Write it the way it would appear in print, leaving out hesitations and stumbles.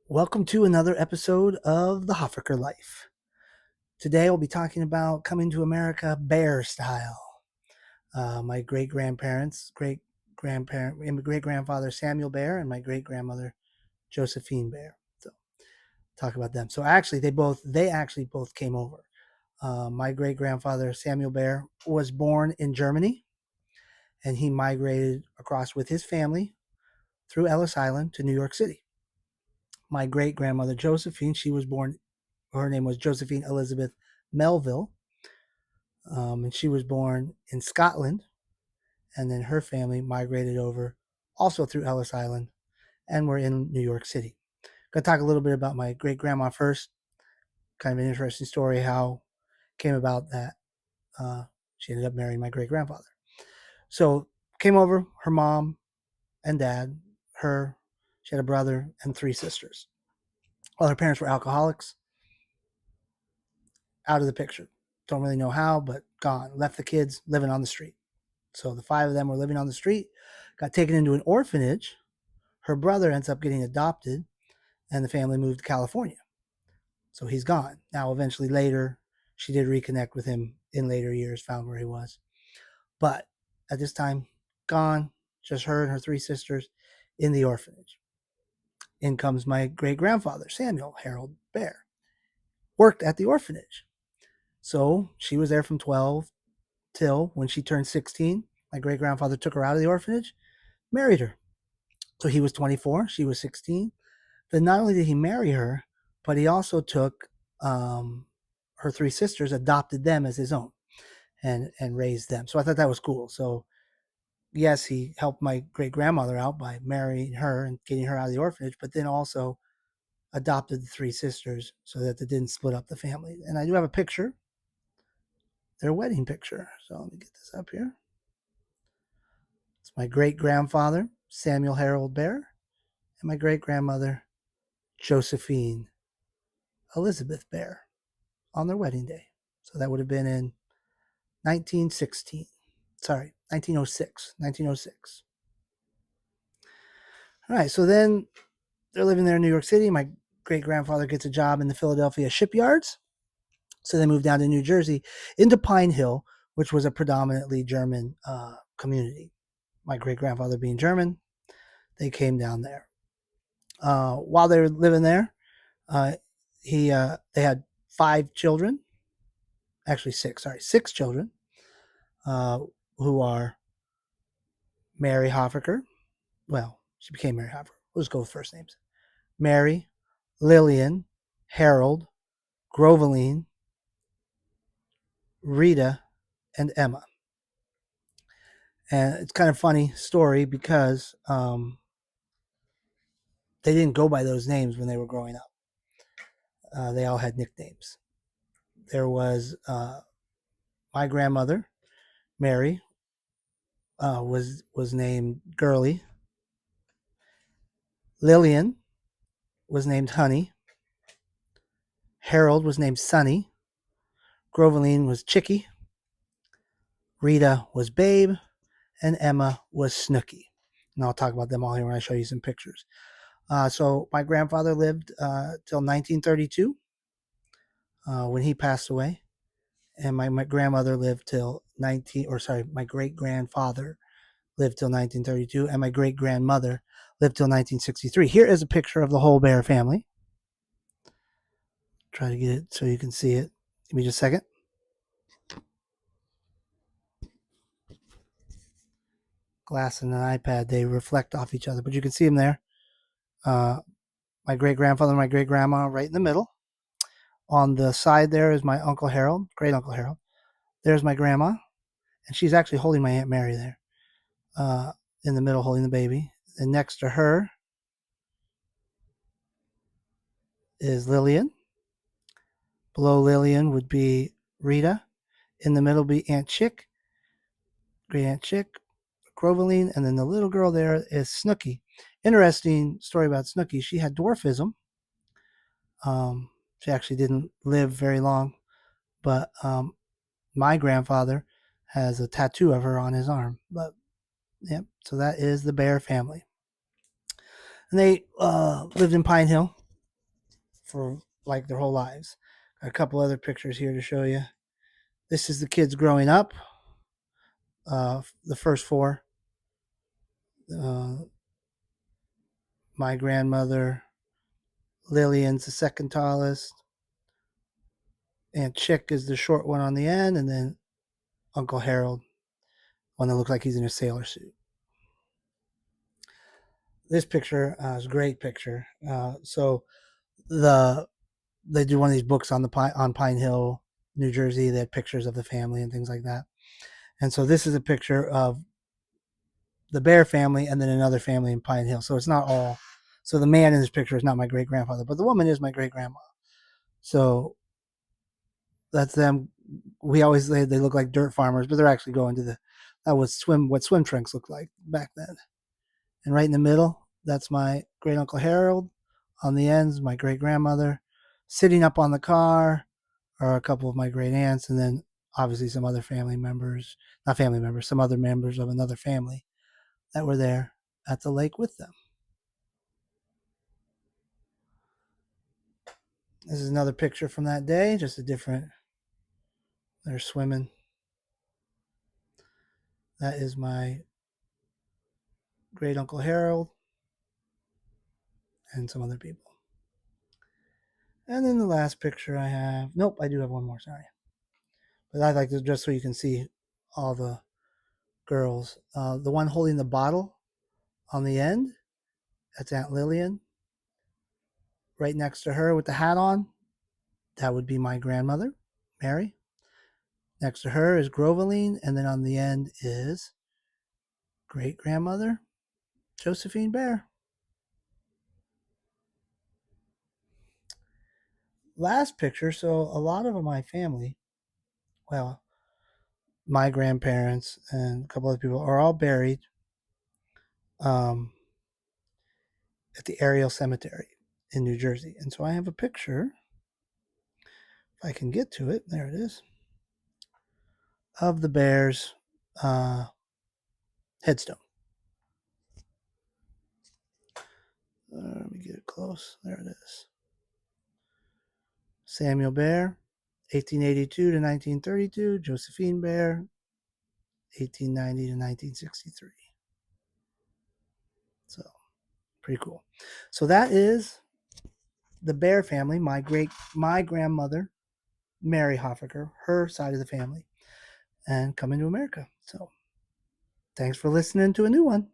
Welcome to another episode of The Hoffaker Life. Today we'll be talking about coming to America Baer style. My great grandfather Samuel Baer and my great grandmother Josephine Baer. So talk about them. So actually, they actually both came over. My great grandfather Samuel Baer was born in Germany, and he migrated across with his family through Ellis Island to New York City. My great grandmother Josephine, her name was Josephine Elizabeth Melville, and she was born in Scotland. And then her family migrated over also through Ellis Island and were in New York City. Going to talk a little bit about my great grandma first. Kind of an interesting story how it came about that she ended up marrying my great grandfather. So came over, her mom and dad, she had a brother and three sisters. All her parents were alcoholics, out of the picture. Don't really know how, but gone. Left the kids living on the street. So the five of them were living on the street, got taken into an orphanage. Her brother ends up getting adopted, and the family moved to California. So he's gone. Now, eventually later, she did reconnect with him in later years, found where he was. But at this time, gone, just her and her three sisters in the orphanage. In comes my great grandfather, Samuel Harold Baer, worked at the orphanage. So she was there from 12 till when she turned 16. My great grandfather took her out of the orphanage, married her. So he was 24, she was 16. Then not only did he marry her, but he also took her three sisters, adopted them as his own, and raised them. So I thought that was cool. So yes, he helped my great grandmother out by marrying her and getting her out of the orphanage, but then also adopted the three sisters so that they didn't split up the family. And I do have a picture, their wedding picture. So let me get this up here. It's my great grandfather, Samuel Harold Baer, and my great grandmother, Josephine Elizabeth Baer, on their wedding day. So that would have been in 1916. Sorry, 1906. 1906. All right, so then they're living there in New York City. My great grandfather gets a job in the Philadelphia shipyards. So they moved down to New Jersey into Pine Hill, which was a predominantly German community. My great grandfather being German, they came down there. While they were living there, they had five children, actually six. Sorry, six children, uh, who are Mary Hoffaker. Well, she became Mary Hoffaker. Let's go with first names: Mary, Lillian, Harold, Groveline, Rita, and Emma. And it's kind of funny story because they didn't go by those names when they were growing up. They all had nicknames. There was my grandmother, Mary, was named Girly. Lillian was named Honey. Harold was named Sonny. Groveline was Chicky. Rita was Babe. And Emma was Snooky. And I'll talk about them all here when I show you some pictures. So my grandfather lived till 1932 when he passed away. And my grandmother lived till my great grandfather lived till 1932, and my great grandmother lived till 1963. Here is a picture of the whole Baer family. Try to get it so you can see it. Give me just a second. Glass and an iPad, they reflect off each other, but you can see them there. My great grandfather and my great grandma right in the middle. On the side there is my Uncle Harold, great Uncle Harold. There's my grandma, and she's actually holding my Aunt Mary there in the middle, holding the baby. And next to her is Lillian. Below Lillian would be Rita. In the middle would be Aunt Chick, great Aunt Chick, Groveline, and then the little girl there is Snooky. Interesting story about Snooky. She had dwarfism. She actually didn't live very long, but my grandfather has a tattoo of her on his arm. But yeah, so that is the Baer family. And they lived in Pine Hill. for like their whole lives. Got a couple other pictures here to show you. This is the kids growing up. The first four. Uh, my grandmother, Lillian's the second tallest. Aunt Chick is the short one on the end, and then Uncle Harold, one that looks like he's in a sailor suit. This picture is a great picture. So they do one of these books on Pine Hill, New Jersey. They had pictures of the family and things like that. And so this is a picture of the Baer family and then another family in Pine Hill. So it's not all. So the man in this picture is not my great grandfather, but the woman is my great grandma. So that's them. We always say they look like dirt farmers, but they're actually going to that was what swim trunks looked like back then. And right in the middle, that's my great uncle Harold. On the ends, my great grandmother. Sitting up on the car are a couple of my great aunts, and then obviously some other family members, not family members, some other members of another family that were there at the lake with them. This is another picture from that day, just a different, they're swimming. That is my great uncle Harold and some other people. And then the last picture I have, nope, I do have one more, sorry. But I'd like to, just so you can see all the girls. The one holding the bottle on the end, that's Aunt Lillian. Right next to her with the hat on, that would be my grandmother, Mary. Next to her is Groveline, and then on the end is great grandmother, Josephine Baer. Last picture, so a lot of my family, well, my grandparents and a couple other people are all buried um, at the Ariel Cemetery in New Jersey. And so I have a picture, if I can get to it, there it is, of the Baer's headstone. Let me get it close. There it is. Samuel Baer, 1882 to 1932. Josephine Baer, 1890 to 1963. So pretty cool. So that is the Baer family. My grandmother, Mary Hoffaker, her side of the family, and coming to America. So thanks for listening to a new one.